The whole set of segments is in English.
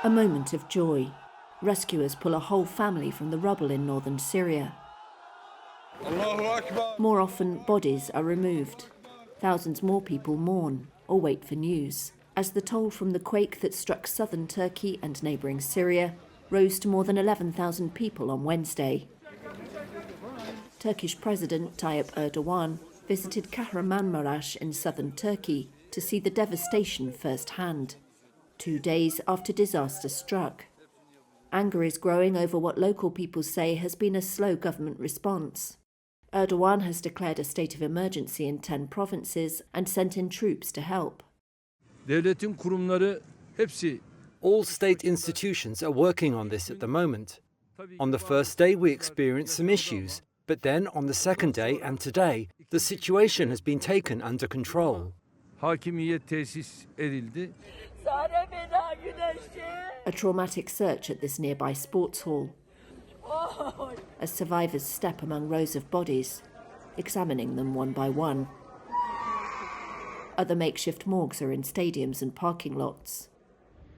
A moment of joy. Rescuers pull a whole family from the rubble in northern Syria. More often, bodies are removed. Thousands more people mourn or wait for news, as the toll from the quake that struck southern Turkey and neighbouring Syria rose to more than 11,000 people on Wednesday. Turkish President Tayyip Erdogan visited Kahramanmaraş in southern Turkey to see the devastation firsthand, 2 days after disaster struck. Anger is growing over what local people say has been a slow government response. Erdogan has declared a state of emergency in 10 provinces and sent in troops to help. Devletin kurumları hepsi. All state institutions are working on this at the moment. On the first day we experienced some issues, but then on the second day and today, the situation has been taken under control. Hakimiyet tesis edildi. A traumatic search at this nearby sports hall, as survivors step among rows of bodies, examining them one by one. Other makeshift morgues are in stadiums and parking lots.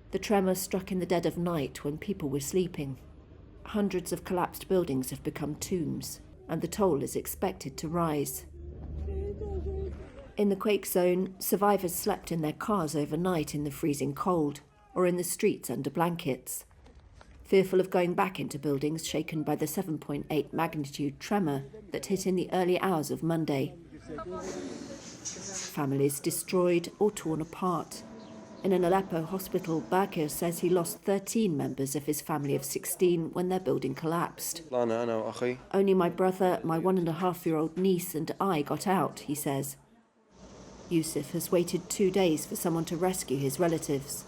The tremor struck in the dead of night when people were sleeping. Hundreds of collapsed buildings have become tombs, and the toll is expected to rise. In the quake zone, survivors slept in their cars overnight in the freezing cold, or in the streets under blankets, fearful of going back into buildings shaken by the 7.8 magnitude tremor that hit in the early hours of Monday. Families destroyed or torn apart. In an Aleppo hospital, Bakir says he lost 13 members of his family of 16 when their building collapsed. Only my brother, my 1.5-year-old niece and I got out, he says. Yusuf has waited 2 days for someone to rescue his relatives.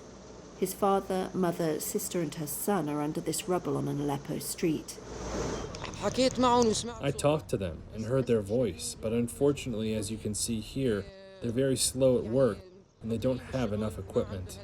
His father, mother, sister and her son are under this rubble on an Aleppo street. I talked to them and heard their voice, but unfortunately, as you can see here, they're very slow at work and they don't have enough equipment.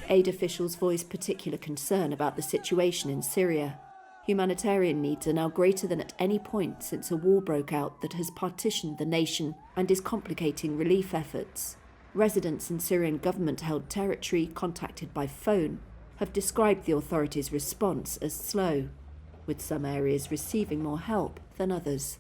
Aid officials voice particular concern about the situation in Syria. Humanitarian needs are now greater than at any point since a war broke out that has partitioned the nation and is complicating relief efforts. Residents in Syrian government-held territory contacted by phone have described the authorities' response as slow, with some areas receiving more help than others.